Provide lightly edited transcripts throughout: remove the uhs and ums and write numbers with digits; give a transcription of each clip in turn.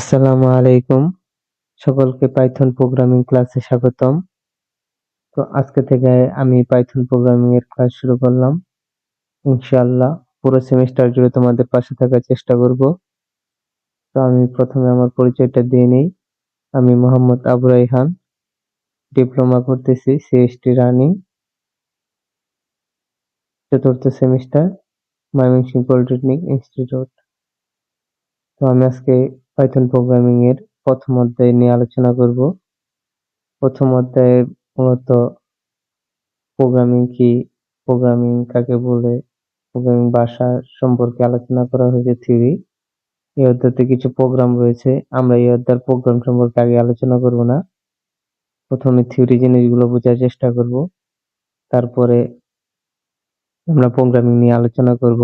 আসসালামু আলাইকুম। সকলকে পাইথন প্রোগ্রামিং ক্লাসে স্বাগতম। তো আজকে থেকে আমি পাইথন প্রোগ্রামিং এর ক্লাস শুরু করলাম। ইনশাআল্লাহ পুরো সেমিস্টার জুড়ে তোমাদের পাশে থাকার চেষ্টা করব। তো আমি প্রথমে আমার পরিচয়টা দিয়ে নেই। আমি মোহাম্মদ আবু রায়হান, ডিপ্লোমা করতেছি সিএসটি রানিং, চতুর্থ সেমিস্টার, ময়মনসিংহ পলিটেকনিক ইনস্টিটিউট। তো আমি আজকে পাইথন প্রোগ্রামিং এর প্রথম অধ্যায় নিয়ে আলোচনা করব। প্রথম অধ্যায়ে মূলত প্রোগ্রামিং কি, প্রোগ্রামিং কাকে বলে, প্রোগ্রামিং ভাষা সম্পর্কে আলোচনা করা হয়েছে থিওরি। এই অধ্যায়তে কিছু প্রোগ্রাম রয়েছে। আমরা এই অধ্যায়ের প্রোগ্রাম সম্পর্কে আগে আলোচনা করব না। প্রথমে থিওরি জিনিসগুলো বোঝার চেষ্টা করব, তারপরে আমরা প্রোগ্রামিং নিয়ে আলোচনা করব।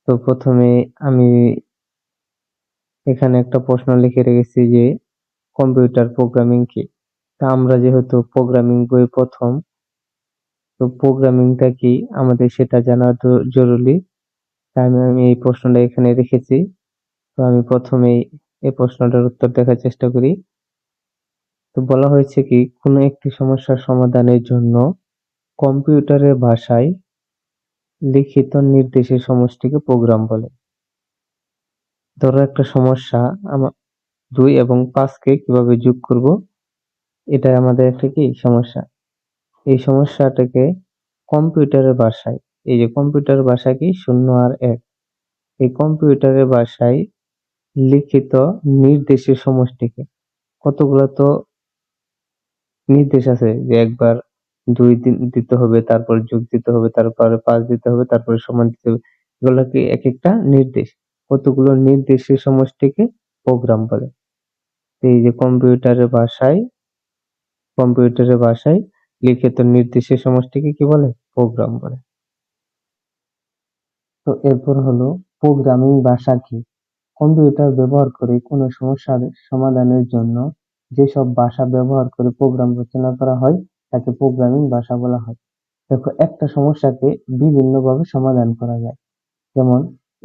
তো প্রথমে আমি এখানে একটা প্রশ্ন লিখে রেখেছি যে কম্পিউটার প্রোগ্রামিং কি। তা আমরা যেহেতু প্রোগ্রামিং বই প্রথম, তো প্রোগ্রামিংটা কি আমাদের সেটা জানা তো জরুরি। তাই আমি এই প্রশ্নটা এখানে রেখেছি। তো আমি প্রথমেই এই প্রশ্নটার উত্তর দেখার চেষ্টা করি। তো বলা হয়েছে কি, কোনো একটি সমস্যার সমাধানের জন্য কম্পিউটারের ভাষায় লিখিত নির্দেশের সমষ্টিকে প্রোগ্রাম বলে। ধরো একটা সমস্যা, আমরা 2 এবং 5কে কিভাবে যোগ করব, এটা আমাদের একটা কি সমস্যা। এই সমস্যাটাকে কম্পিউটারের ভাষায়, এই যে কম্পিউটার ভাষা কি 0 আর 1, এই কম্পিউটারের ভাষায় লিখিত নির্দেশের সমষ্টিকে, কতগুলো তো নির্দেশ আছে যে একবার 2 দিতে হবে, তারপর যোগ দিতে হবে, তারপরে 5 দিতে হবে, তারপরে সমান দিতে হবে। এগুলো কি এক একটা নির্দেশ, কতগুলো নির্দেশের সমষ্টিকে প্রোগ্রাম বলে। তো এই যে কম্পিউটারের ভাষায় লিখিত নির্দেশের সমষ্টিকে কি বলে, প্রোগ্রাম বলে। তো এরপর হলো প্রোগ্রামিং ভাষা কি। কম্পিউটার ব্যবহার করে কোনো সমস্যার সমাধানের জন্য যেসব ভাষা ব্যবহার করে প্রোগ্রাম রচনা করা হয় তাকে প্রোগ্রামিং ভাষা বলা হয়। দেখো, একটা সমস্যাকে বিভিন্ন ভাবে সমাধান করা যায়। যেমন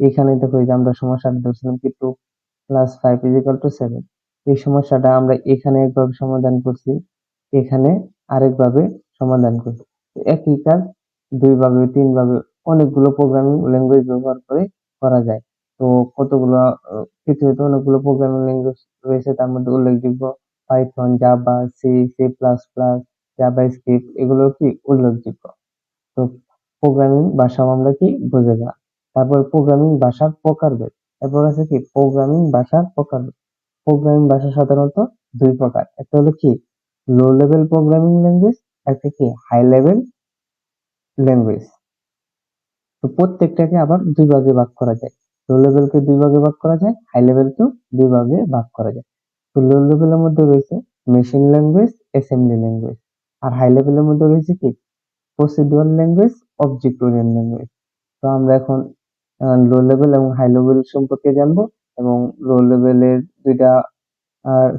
এখানে দেখো, এই যে আমরা সমস্যাটা ধরছিলাম কি 2+5=7, এই সমস্যাটা আমরা এখানে একভাবে সমাধান করছি, এখানে আরেকভাবে সমাধান করছি। একই কাজ 2 ভাবে 3 ভাবে অনেকগুলো প্রোগ্রামিং ল্যাঙ্গুয়েজ ব্যবহার করে করা যায়। তো কতগুলো পৃথিবীতে অনেকগুলো প্রোগ্রামিং ল্যাঙ্গুয়েজ রয়েছে, তার মধ্যে উল্লেখযোগ্য পাইথন, জাভা, সি, সি++, জাভাস্ক্রিপ্ট, এগুলো কি উল্লেখযোগ্য। তো প্রোগ্রামিং ভাষাও আমরা কি বুঝে গেলাম। তারপর প্রোগ্রামিং ভাষার প্রকারভেদ। এরপর আছে কি প্রোগ্রামিং ভাষার প্রকারভেদ। প্রোগ্রামিং ভাষা সাধারণত 2 প্রকার, একটা হলো কি লো লেভেল প্রোগ্রামিং ল্যাঙ্গুয়েজ, একটা কি হাই লেভেল ল্যাঙ্গুয়েজ। তো প্রত্যেকটাকে আবার 2 ভাগে ভাগ করা যায়। লো লেভেলকে 2 ভাগে ভাগ করা যায়, হাই লেভেলকেও 2 ভাগে ভাগ করা যায়। তো লো লেভেলের মধ্যে রয়েছে মেশিন ল্যাঙ্গুয়েজ, অ্যাসেম্বলি ল্যাঙ্গুয়েজ। আর হাই লেভেলের মধ্যে রয়েছে কি procedural language, object oriented language. তো আমরা এখন লো লেভেল এবং হাই লেভেল সম্পর্কে জানবো, এবং লো লেভেলের 2টা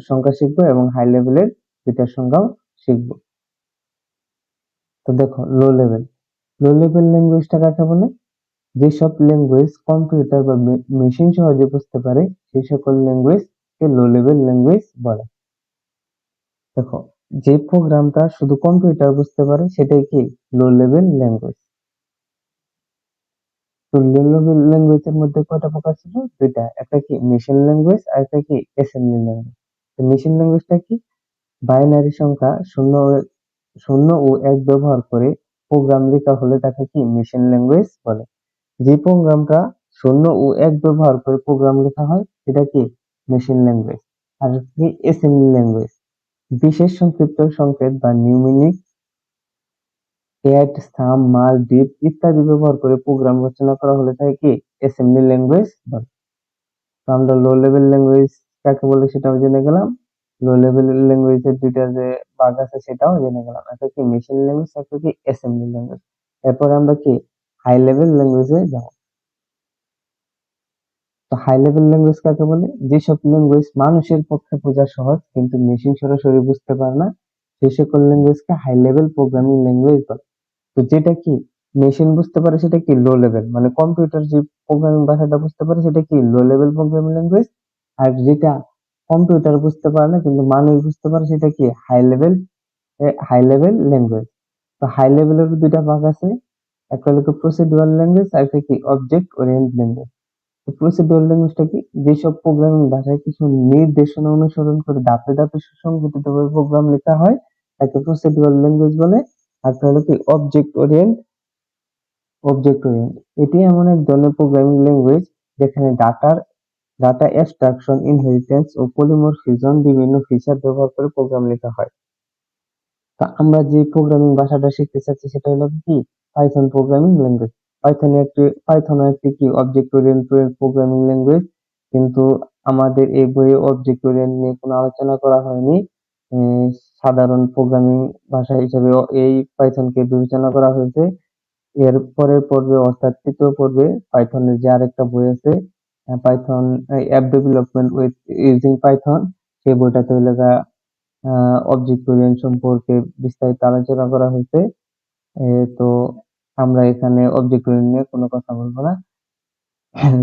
সংখ্যা শিখবো এবং হাই লেভেলের 2টা সংখ্যাও শিখবো। তো দেখো, লো লেভেল ল্যাঙ্গুয়েজটা কাকে বলে? যেসব ল্যাঙ্গুয়েজ কম্পিউটার বা মেশিন সহজে বুঝতে পারে সেই সকল ল্যাঙ্গুয়েজকে লো লেভেল ল্যাঙ্গুয়েজ বলে। দেখো, যে প্রোগ্রামটা শুধু কম্পিউটার বুঝতে পারে সেটাই কি লো লেভেল ল্যাঙ্গুয়েজ। তো লো লেভেল ল্যাঙ্গুয়েজের মধ্যে কয়টা প্রকার ছিল? 2টা, একটা কি মেশিন ল্যাঙ্গুয়েজ আর একটা কি অ্যাসেম্বলি ল্যাঙ্গুয়েজ। তো মেশিন ল্যাঙ্গুয়েজটা কি বাইনারি সংখ্যা 0 ও 1 ব্যবহার করে প্রোগ্রাম লেখা হলে তাকে কি মেশিন ল্যাঙ্গুয়েজ বলে। যে প্রোগ্রামটা 0 ও 1 ব্যবহার করে প্রোগ্রাম লেখা হয় সেটা কি মেশিন ল্যাঙ্গুয়েজ। আর কি অ্যাসেম্বলি ল্যাঙ্গুয়েজ, বিশেষ সংক্ষিপ্ত সংকেত বা নিউমেরিক অ্যাড, সাম, মার্ক, ডিপ ইত্যাদি ব্যবহার করে প্রোগ্রাম রচনা করা হলে তাকে কি অ্যাসেম্বলি ল্যাঙ্গুয়েজ বলে। তো আমরা লো লেভেল ল্যাঙ্গুয়েজ কাকে বলে সেটাও জেনে গেলাম। লো লেভেল ল্যাঙ্গুয়েজের 2টা যে ভাগ আছে সেটাও জেনে গেলাম, একটা কি মেশিন ল্যাঙ্গুয়েজ, একটা কি অ্যাসেম্বলি ল্যাঙ্গুয়েজ। এরপরে আমরা কি হাই লেভেল ল্যাঙ্গুয়েজে যাব। তো হাই লেভেল ল্যাঙ্গুয়েজ কাকে বলে? যেসব ল্যাঙ্গুয়েজ মানুষের পক্ষে বোঝা সহজ কিন্তু মেশিন সরাসরি বুঝতে পারে না, সেই সকল ল্যাঙ্গুয়েজকে হাই লেভেল প্রোগ্রামিং ল্যাঙ্গুয়েজ বলে। তো যেটা কি মেশিন বুঝতে পারে সেটা কি লো লেভেল, মানে কম্পিউটার যে প্রোগ্রামিং ভাষাটা বুঝতে পারে সেটা কি লো লেভেল প্রোগ্রামিং ল্যাঙ্গুয়েজ। আর যেটা কম্পিউটার বুঝতে পারে না কিন্তু মানুষ বুঝতে পারে সেটা কি হাই লেভেল ল্যাঙ্গুয়েজ। তো হাই লেভেলের দুইটা ভাগ আছে, একটা হলো প্রসিডিউরাল ল্যাঙ্গুয়েজ আর একটা কি অবজেক্ট ওরিয়েন্টেড ল্যাঙ্গুয়েজ। তো প্রসিডিউরাল ল্যাঙ্গুয়েজটা কি, যেসব প্রোগ্রামিং ভাষায় কিছু নির্দেশনা অনুসরণ করে ধাপে ধাপে সুসংগঠিতভাবে প্রোগ্রাম লেখা হয় তাকে প্রসিডিউরাল ল্যাঙ্গুয়েজ বলে। আর একটা হলো কি অবজেক্ট ওরিয়েন্ট। এটি এমন এক ধরনের প্রোগ্রামিং ল্যাঙ্গুয়েজ যেখানে ডাটা অ্যাবস্ট্রাকশন, ইনহেরিটেন্স ও পলিমরফিজম বিভিন্ন ফিচার ব্যবহার করে প্রোগ্রাম লেখা হয়। তো আমরা যে প্রোগ্রামিং ভাষাটা শিখতে চাচ্ছি সেটা হলো কি পাইথন প্রোগ্রামিং ল্যাঙ্গুয়েজ। পাইথন একটি কি অবজেক্ট ওরিয়েন্টেড প্রোগ্রামিং ল্যাঙ্গুয়েজ, কিন্তু আমাদের এই বইয়ে অবজেক্ট ওরিয়েন্ট নিয়ে কোনো আলোচনা করা হয়নি। উম, সাধারণ প্রোগ্রামিং ভাষা হিসেবে এই পাইথনকে বিবেচনা করা হয়েছে। এর পরের পর্বে অর্থাৎ তৃতীয় পর্বে পাইথনের যে আরেকটা বই আছে, Python app development with using Python, সেই বইটাতে হলো অবজেক্ট ওরিয়েন্ট সম্পর্কে বিস্তারিত আলোচনা করা হয়েছে। তো আমরা এখানে অবজেক্ট ওরিয়েন্ট নিয়ে কোনো কথা বলবো না।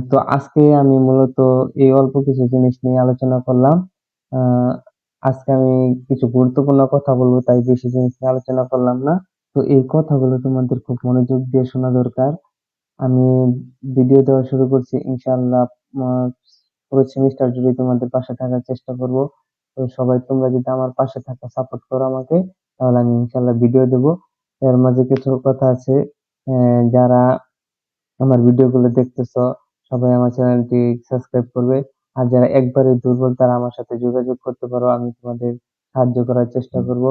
তো আজকে আমি মূলত এই অল্প কিছু জিনিস নিয়ে আলোচনা করলাম। আহ, আজকে আমি কিছু গুরুত্বপূর্ণ কথা বলবো তাই বেশি জিনিস নিয়ে আলোচনা করলাম না। তো এই কথাগুলো তোমাদের খুব মনোযোগ দিয়ে শোনা দরকার। আমি ভিডিও দেওয়া শুরু করছি ইনশাআল্লাহ। আহ, পুরো সেমিস্টার জুড়ে তোমাদের পাশে থাকার চেষ্টা করব। তো সবাই তোমরা যদি আমার পাশে থাকো, সাপোর্ট করো আমাকে, তাহলে আমি ইনশাআল্লাহ ভিডিও দেব। এর মাঝে কিছু কথা আছে, যারা আমার ভিডিওগুলো দেখতেছো সবাই আমার চ্যানেলটি সাবস্ক্রাইব করবে। আর যারা একবারে দুর্বল তারা আমার সাথে যোগাযোগ করতে পারো, আমি তোমাদের সাহায্য করার চেষ্টা করব।